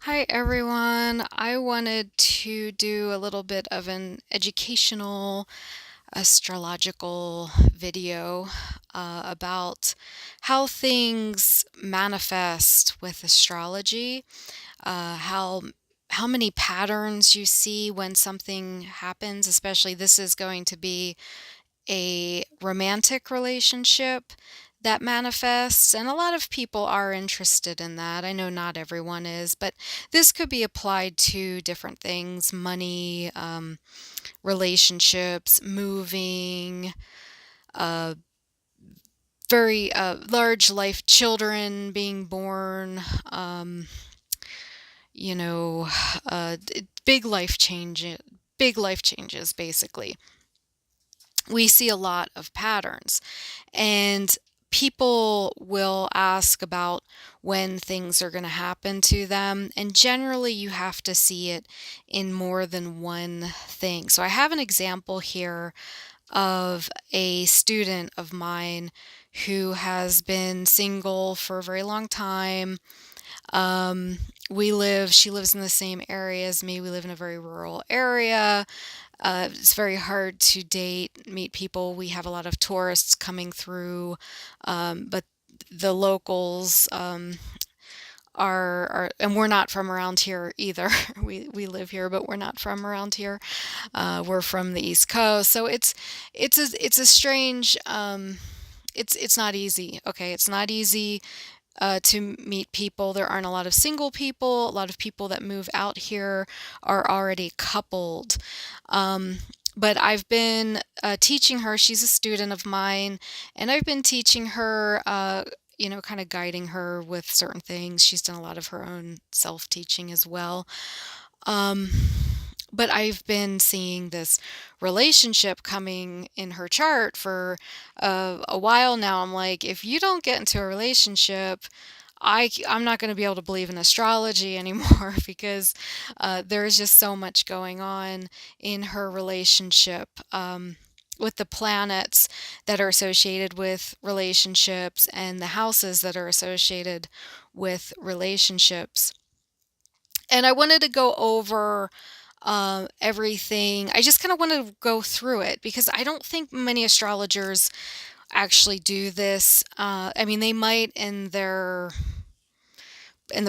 Hi everyone. I wanted to do a little bit of an educational astrological video about how things manifest with astrology, how many patterns you see when something happens, especially this is going to be a romantic relationship that manifests, and a lot of people are interested in that. I know not everyone is, but this could be applied to different things: money, relationships, moving, uh, very large life, children being born, you know, big life changes, basically. We see a lot of patterns. And people will ask about when things are going to happen to them. And generally, you have to see it in more than one thing. So I have an example here of a student of mine who has been single for a very long time. Um, she lives in the same area as me. We live in a very rural area. It's very hard to meet people. We have a lot of tourists coming through, but the locals and we're not from around here either. We live here, but we're not from around here. We're from the East Coast, so it's a strange. It's not easy. Okay, it's not easy to meet people. There aren't a lot of single people. A lot of people that move out here are already coupled. Um, but I've been teaching her. She's a student of mine, and I've been teaching her, kind of guiding her with certain things. She's done a lot of her own self-teaching as well. Um, but I've been seeing this relationship coming in her chart for a while now. I'm like, if you don't get into a relationship, I'm not going to be able to believe in astrology anymore because there's just so much going on in her relationship. With the planets that are associated with relationships and the houses that are associated with relationships. And I wanted to go over everything. I just kind of want to go through it because I don't think many astrologers actually do this. I mean, they might in the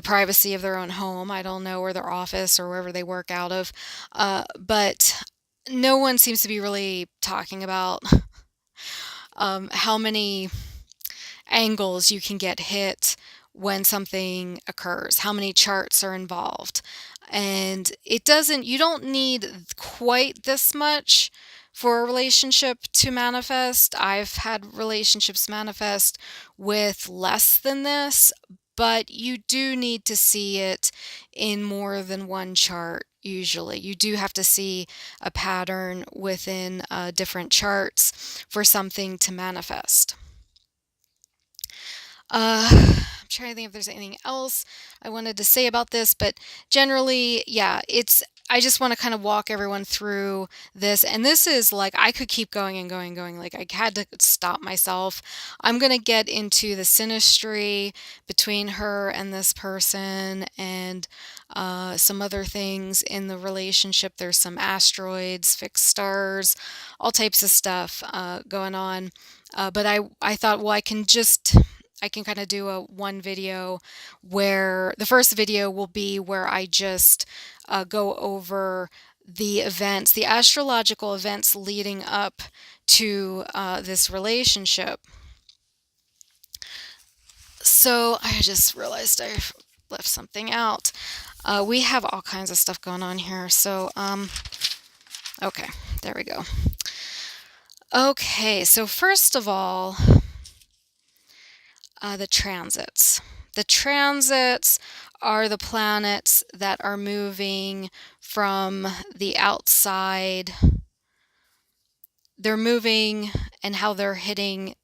privacy of their own home. I don't know, or their office or wherever they work out of. But no one seems to be really talking about how many angles you can get hit when something occurs, how many charts are involved. And you don't need quite this much for a relationship to manifest. I've had relationships manifest with less than this, but you do need to see it in more than one chart. Usually, you do have to see a pattern within different charts for something to manifest. I'm trying to think if there's anything else I wanted to say about this, but generally, yeah, I just want to kind of walk everyone through this. And this is like, I could keep going and going and going. Like, I had to stop myself. I'm going to get into the synastry between her and this person and some other things in the relationship. There's some asteroids, fixed stars, all types of stuff going on. But I thought, well, I can kind of do a one video where the first video will be where I just go over the events, the astrological events leading up to this relationship. So I just realized I left something out. We have all kinds of stuff going on here. So, okay, there we go. Okay, so first of all, the transits. The transits are the planets that are moving from the outside. They're moving and how they're hitting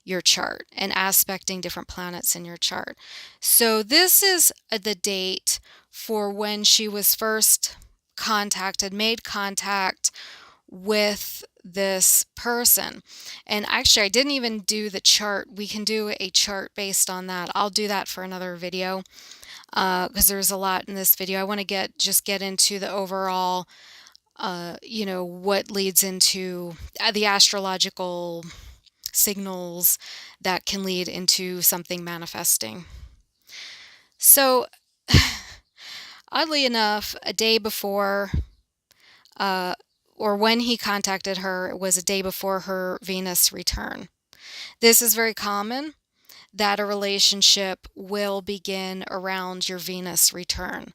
your chart and aspecting different planets in your chart. So this is the date for when she was first made contact with this person. And actually, I didn't even do the chart. We can do a chart based on that. I'll do that for another video because there's a lot in this video. I want to get into the overall, what leads into the astrological signals that can lead into something manifesting. So, oddly enough, a day before, or when he contacted her, it was a day before her Venus return. This is very common that a relationship will begin around your Venus return.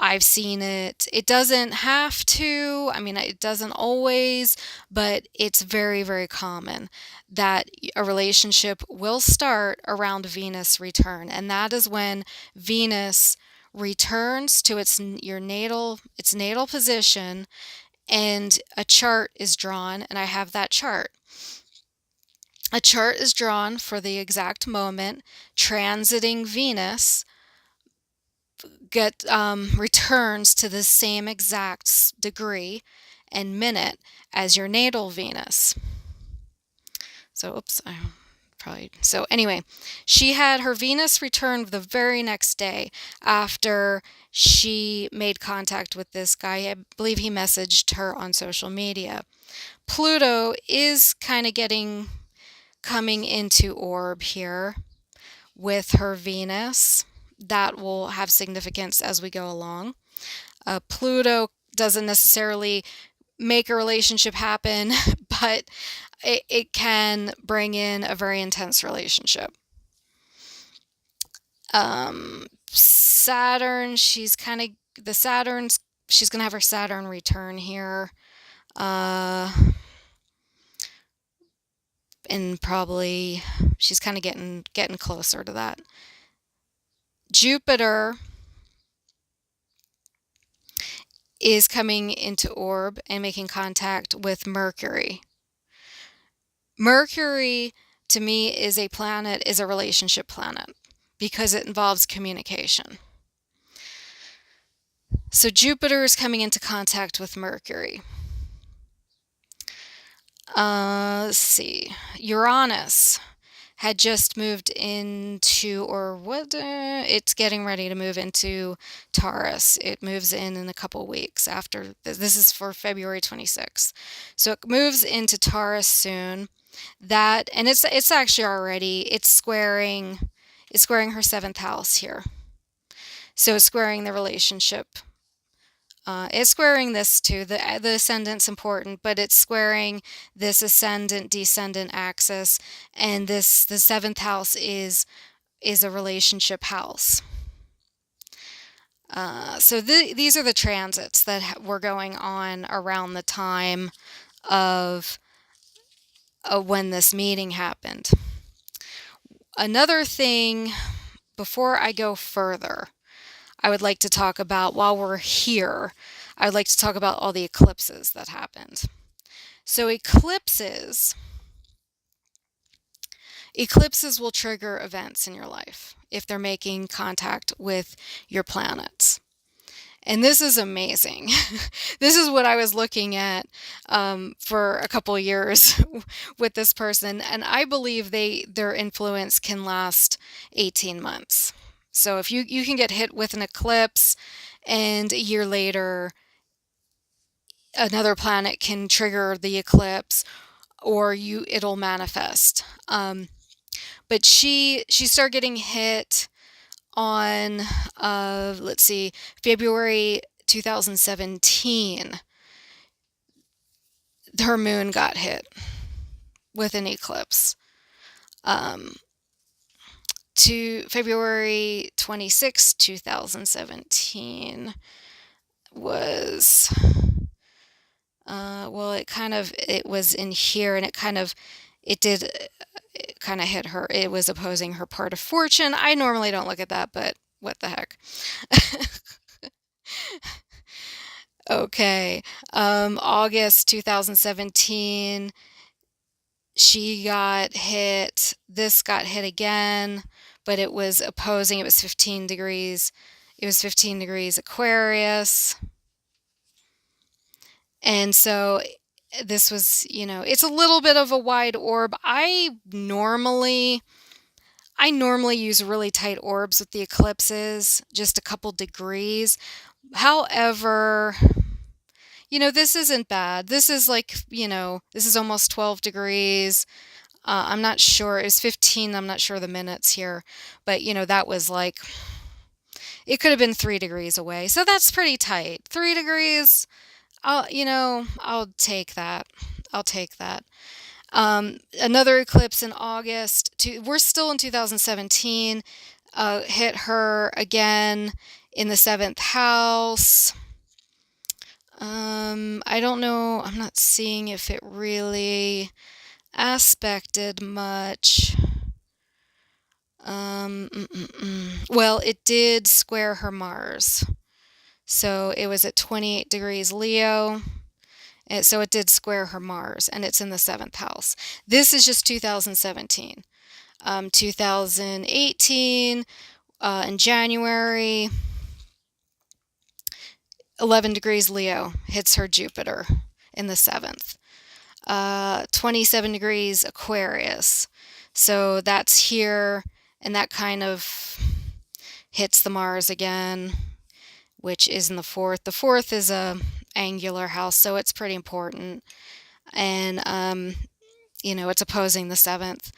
I've seen it. It doesn't have to. I mean, it doesn't always, but it's very, very common that a relationship will start around Venus return. And that is when Venus returns to its natal position, and a chart is drawn, and I have that chart. A chart is drawn for the exact moment transiting Venus returns to the same exact degree and minute as your natal Venus. So, so anyway, she had her Venus return the very next day after she made contact with this guy. I believe he messaged her on social media. Pluto is kind of coming into orb here with her Venus. That will have significance as we go along. Pluto doesn't necessarily make a relationship happen, but it can bring in a very intense relationship. Saturn, she's going to have her Saturn return here. And probably she's kind of getting closer to that. Jupiter is coming into orb and making contact with Mercury. Mercury, to me, is a relationship planet because it involves communication. So Jupiter is coming into contact with Mercury. Let's see. Uranus had just moved into, it's getting ready to move into Taurus. It moves in a couple weeks after this is for February 26th. So it moves into Taurus soon. And it's actually already, it's squaring her 7th house here. So it's squaring the relationship. It's squaring this too. The ascendant's important, but it's squaring this ascendant-descendant axis, and the 7th house is a relationship house. So these are the transits that were going on around the time of when this meeting happened. Another thing, before I go further, I would like to talk about, while we're here, I would like to talk about all the eclipses that happened. So eclipses will trigger events in your life if they're making contact with your planets. And this is amazing. This is what I was looking at for a couple of years with this person, and I believe their influence can last 18 months. So if you can get hit with an eclipse, and a year later another planet can trigger the eclipse, or it'll manifest. But she started getting hit on February 2017. Her moon got hit with an eclipse. To February 26, 2017 was it was in here, and it kind of hit her. It was opposing her part of fortune. I normally don't look at that, but what the heck. Okay. August 2017, she got hit. This got hit again, but it was opposing. It was 15 degrees. It was 15 degrees Aquarius. And so this was, it's a little bit of a wide orb. I normally use really tight orbs with the eclipses, just a couple degrees. However, this isn't bad. This is like, this is almost 12 degrees. I'm not sure. It was 15. I'm not sure the minutes here. But, that was like, it could have been 3 degrees away. So that's pretty tight. 3 degrees, I'll take that. I'll take that. Another eclipse in August. We're still in 2017. Hit her again in the seventh house. I don't know. I'm not seeing if it really aspected much. Well, it did square her Mars. So it was at 28 degrees Leo. And so it did square her Mars, and it's in the seventh house. This is just 2017. 2018, in January, 11 degrees Leo hits her Jupiter in the seventh. 27 degrees Aquarius. So that's here, and that kind of hits the Mars again, which is in the fourth. The fourth is a angular house, so it's pretty important. And, it's opposing the seventh.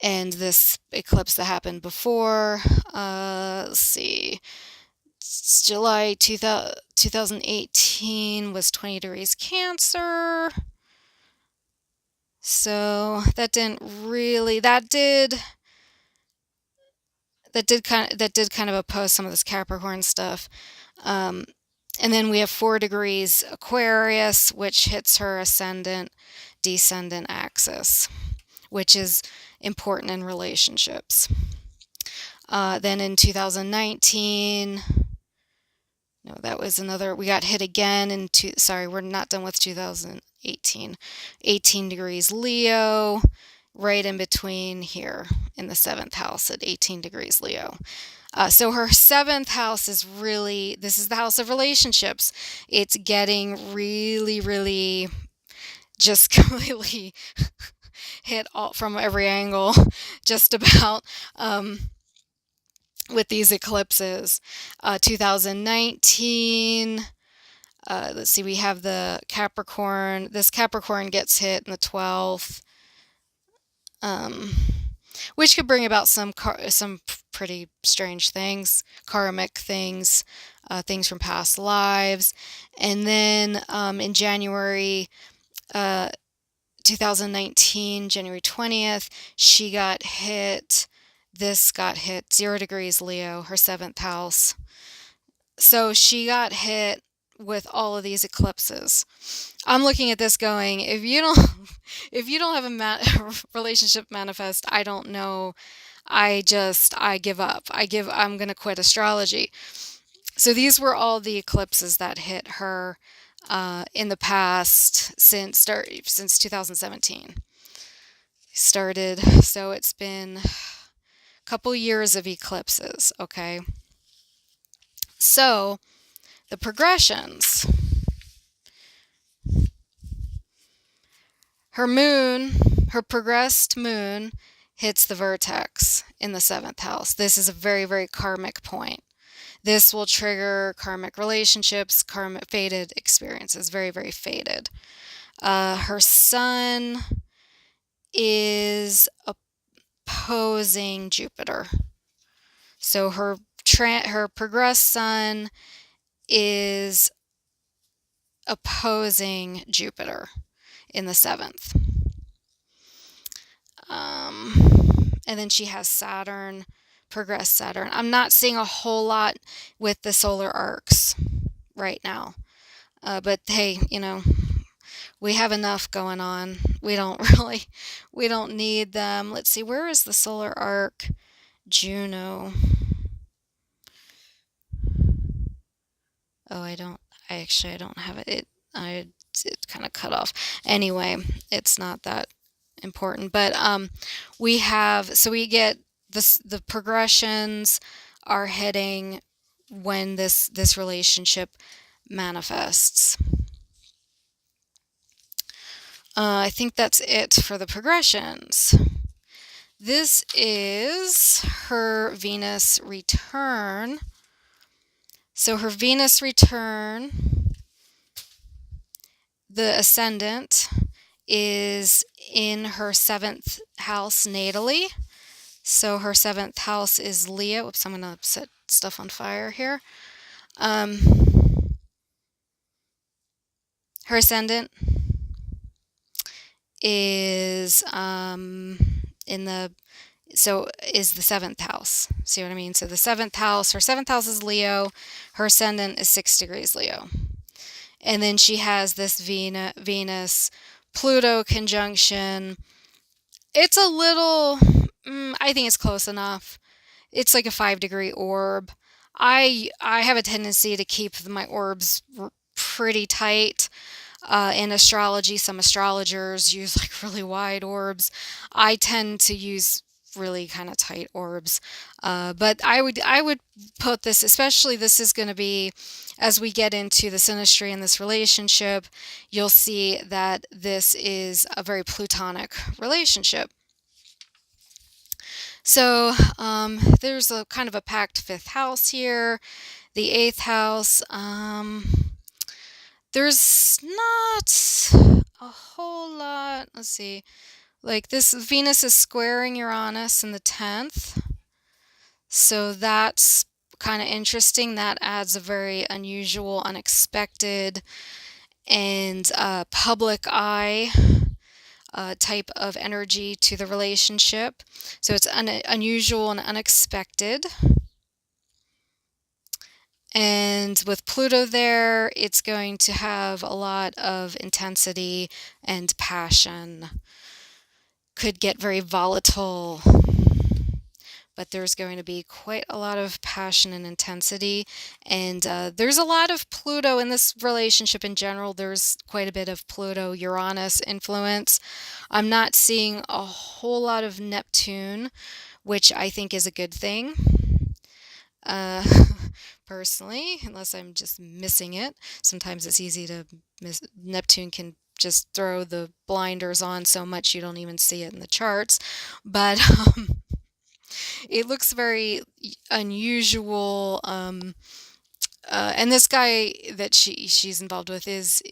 And this eclipse that happened before, let's see, it's July 2018 was 20 degrees Cancer. So that didn't really, that did kind of oppose some of this Capricorn stuff. And then we have 4 degrees Aquarius, which hits her ascendant descendant axis, which is important in relationships. Then in 2019, no, that was another, we got hit again sorry, we're not done with 2018. 18 degrees Leo, right in between here in the seventh house at 18 degrees Leo. So her seventh house is really, this is the house of relationships. It's getting really, really just completely hit all from every angle, just about, with these eclipses. 2019, let's see, we have the Capricorn. This Capricorn gets hit in the 12th, which could bring about some pretty strange things, karmic things, things from past lives. And then in January 2019, January 20th, this got hit 0 degrees Leo, her seventh house. So she got hit with all of these eclipses. I'm looking at this going, if you don't have a relationship manifest, I don't know. I give up. I'm going to quit astrology. So these were all the eclipses that hit her in the past since 2017 started. So it's been a couple years of eclipses, okay? So the progressions. Her progressed moon hits the vertex in the seventh house. This is a very, very karmic point. This will trigger karmic relationships, karmic fated experiences, very, very fated. Her sun is opposing Jupiter. So her progressed sun is opposing Jupiter in the seventh. And then she has Saturn, progressed Saturn. I'm not seeing a whole lot with the solar arcs right now. But hey, we have enough going on. We don't need them. Let's see, where is the solar arc? Juno. Oh, I don't have it. It kind of cut off. Anyway, it's not that important. But we get the progressions are hitting when this relationship manifests. I think that's it for the progressions. This is her Venus return. So her Venus return, the ascendant, is in her seventh house natally. So her seventh house is Leo. Oops, I'm going to set stuff on fire here. Um, her ascendant is in the is the seventh house. See what I mean? So the seventh house, her seventh house is Leo. Her ascendant is 6 degrees Leo. And then she has this Venus Pluto conjunction. It's a little, I think it's close enough. It's like a 5 degree orb. I have a tendency to keep my orbs pretty tight. In astrology, some astrologers use like really wide orbs. I tend to use really kind of tight orbs. But I would put this, especially this is going to be, as we get into the synastry in this relationship, you'll see that this is a very plutonic relationship. So there's a kind of a packed fifth house here, the eighth house. There's not a whole lot. Let's see. Like this, Venus is squaring Uranus in the 10th. So that's kind of interesting. That adds a very unusual, unexpected, and public eye type of energy to the relationship. So it's unusual and unexpected. And with Pluto there, it's going to have a lot of intensity and passion. Could get very volatile, but there's going to be quite a lot of passion and intensity. And there's a lot of Pluto in this relationship in general. There's quite a bit of Pluto-Uranus influence. I'm not seeing a whole lot of Neptune, which I think is a good thing. Uh, Personally, unless I'm just missing it. Sometimes it's easy to miss. Neptune can just throw the blinders on so much you don't even see it in the charts. But it looks very unusual. And this guy that she's involved with is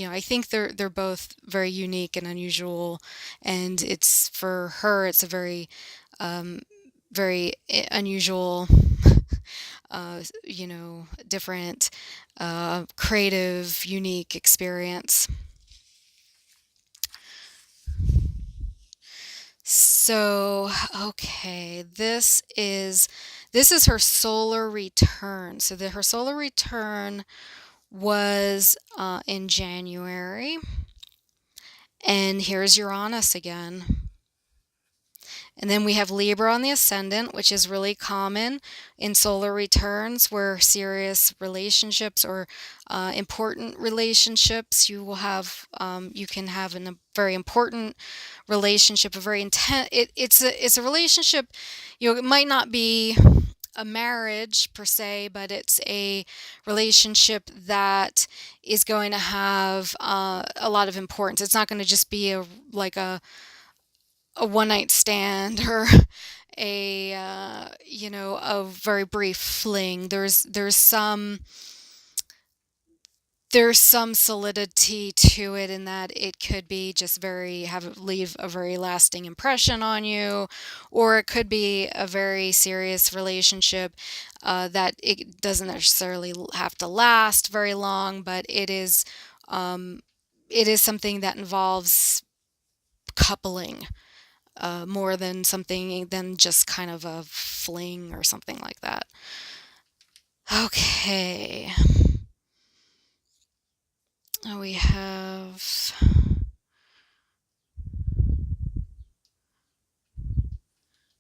I think they're both very unique and unusual, and it's for her it's a very unusual, different, creative, unique experience. So, okay, this is her solar return. So her solar return was in January, and here's Uranus again. And then we have Libra on the ascendant, which is really common in solar returns, where serious relationships or important relationships you will have. You can have a very important relationship, a very intense. It's a relationship. It might not be a marriage per se, but it's a relationship that is going to have a lot of importance. It's not going to just be a one night stand or a very brief fling. There's some solidity to it in that it could be just leave a very lasting impression on you, or it could be a very serious relationship that it doesn't necessarily have to last very long, but it is something that involves coupling more than just kind of a fling or something like that. Okay. We have.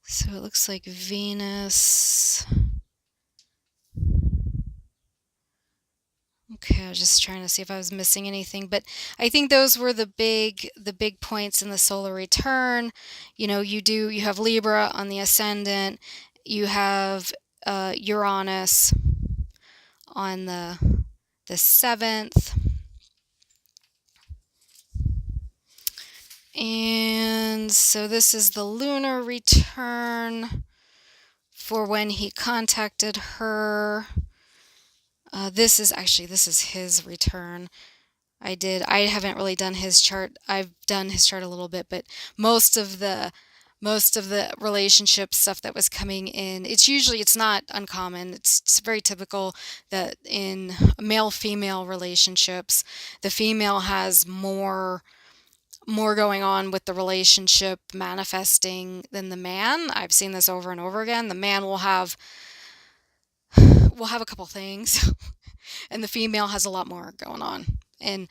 So it looks like Venus. Okay, I was just trying to see if I was missing anything, but I think those were the big points in the solar return. You have Libra on the ascendant, you have Uranus on the 7th, And so this is the lunar return for when he contacted her. This is his return. I haven't really done his chart. I've done his chart a little bit, but most of the relationship stuff that was coming in, it's not uncommon. It's very typical that in male-female relationships, the female has more going on with the relationship manifesting than the man. I've seen this over and over again. The man will have a couple things, and the female has a lot more going on. And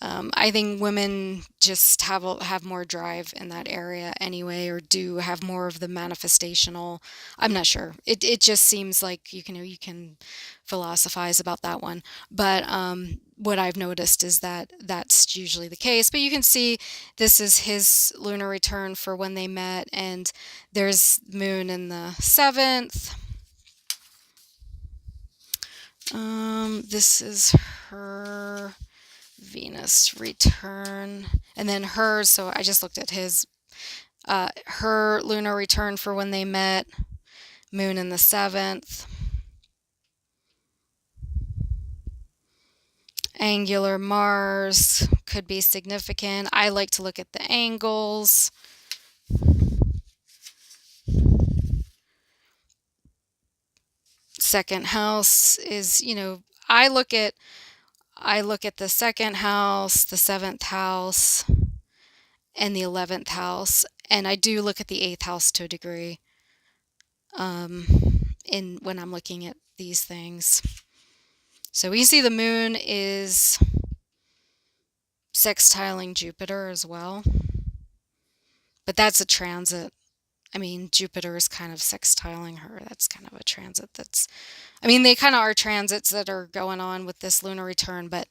I think women just have more drive in that area anyway, or do have more of the manifestational. I'm not sure. It just seems like you can philosophize about that one, but what I've noticed is that that's usually the case. But you can see this is his lunar return for when they met, and there's moon in the 7th. This is her Venus return, and then hers. So I just looked at her lunar return for when they met, moon in the 7th. Angular Mars could be significant. I like to look at the angles. Second house is, I look at the second house, the 7th house, and the 11th house, and I do look at the 8th house to a degree in when I'm looking at these things. So we see the moon is sextiling Jupiter as well, but that's a transit. I mean, Jupiter is kind of sextiling her. That's kind of a transit they kind of are transits that are going on with this lunar return, but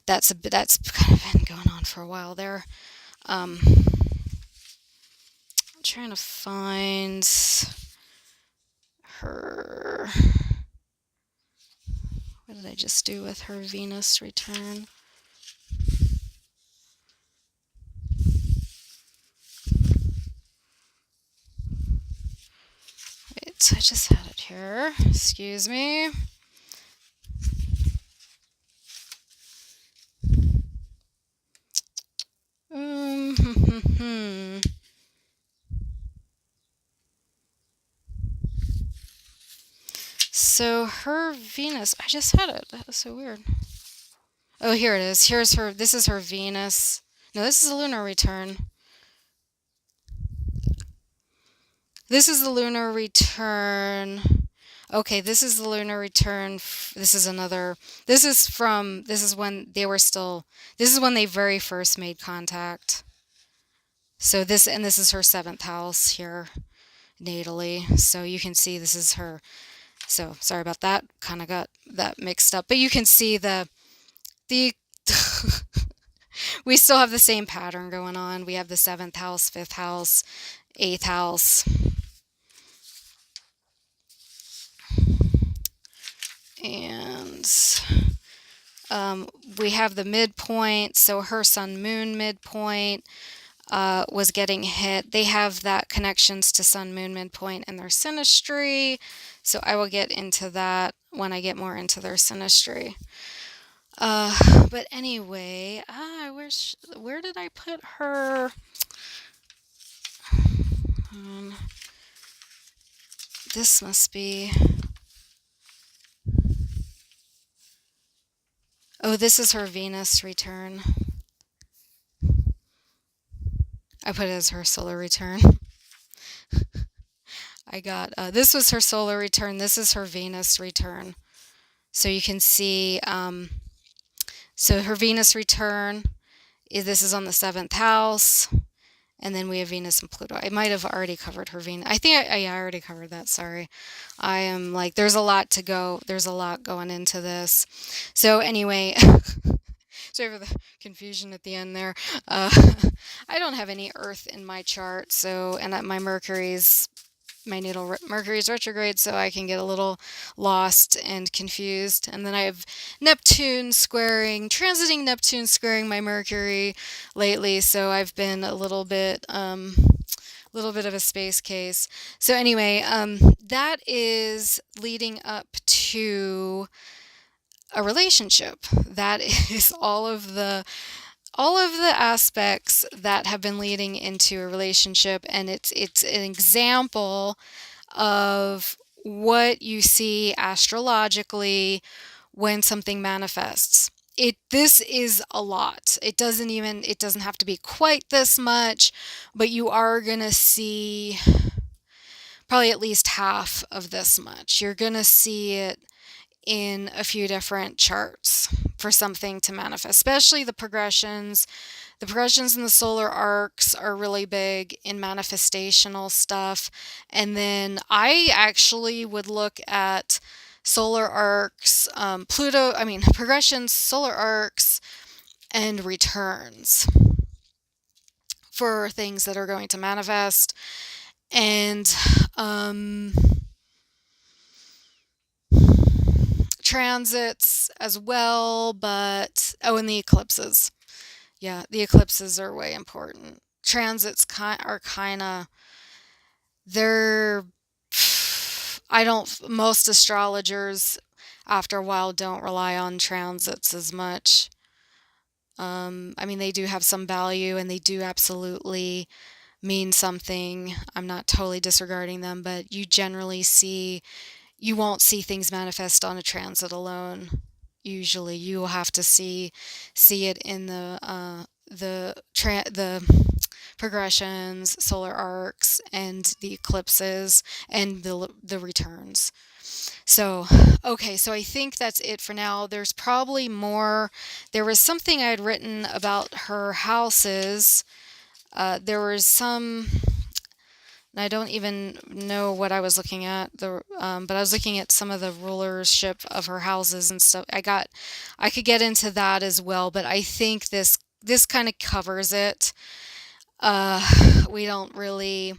that's kind of been going on for a while there. I'm trying to find her. What did I just do with her Venus return? Wait, I just had it here. Excuse me. So her Venus, I just had it. That was so weird. Oh, here it is. This is her Venus. No, this is a lunar return. This is the lunar return. Okay, this is the lunar return. This is when they very first made contact. So this is her 7th house here, natally. So you can see this is her. So sorry about that. Kind of got that mixed up. But you can see the we still have the same pattern going on. We have the 7th house, 5th house, 8th house. And we have the midpoint. So her sun-moon midpoint was getting hit. They have that connections to sun-moon midpoint in their synastry. So I will get into that when I get more into their synastry. But anyway, where did I put her? This must be. Oh, this is her Venus return. I put it as her solar return. I got, this was her solar return. This is her Venus return. So you can see, so her Venus return, this is on the 7th house. And then we have Venus and Pluto. I might have already covered her Venus. I think I already covered that. Sorry. I am like, there's a lot to go. There's a lot going into this. So anyway, sorry for the confusion at the end there. I don't have any Earth in my chart. So, and my Mercury's my natal Mercury is retrograde, so I can get a little lost and confused. And then I have transiting Neptune squaring my Mercury lately, so I've been a little bit of a space case. So anyway, that is leading up to a relationship. That is all of the aspects that have been leading into a relationship, and it's an example of what you see astrologically when something manifests. This is a lot. It doesn't have to be quite this much, but you are going to see probably at least half of this much. You're going to see it in a few different charts for something to manifest, especially the progressions. The progressions in the solar arcs are really big in manifestational stuff. And then I actually would look at solar arcs, progressions, solar arcs, and returns for things that are going to manifest. And transits as well, and the eclipses. Yeah, the eclipses are way important. Transits are kind of, they're, I don't, most astrologers after a while don't rely on transits as much. They do have some value and they do absolutely mean something. I'm not totally disregarding them, but you won't see things manifest on a transit alone. Usually, you will have to see it in the progressions, solar arcs, and the eclipses, and the returns. So, okay, so I think that's it for now. There's probably more. There was something I had written about her houses. There was some. I don't even know what I was looking at. But I was looking at some of the rulership of her houses and stuff. I could get into that as well, but I think this kind of covers it. We don't really.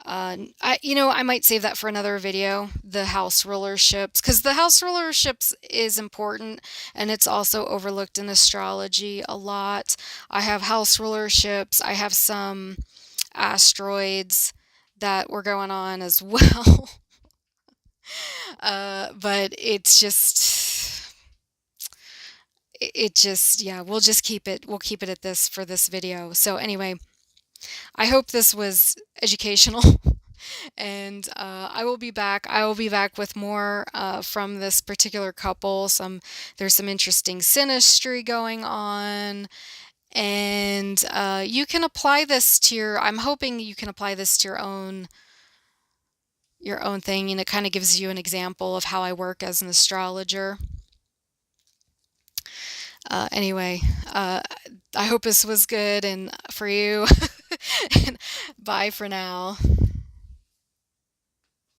I might save that for another video, the house rulerships, because the house rulerships is important and it's also overlooked in astrology a lot. I have house rulerships. I have some asteroids that were going on as well. But yeah, we'll keep it at this for this video. So anyway, I hope this was educational. And I will be back. I will be back with more from this particular couple. There's some interesting synastry going on, and you can apply this to I'm hoping you can apply this to your own thing, and it kind of gives you an example of how I work as an astrologer. Anyway, I hope this was good and for you. And bye for now.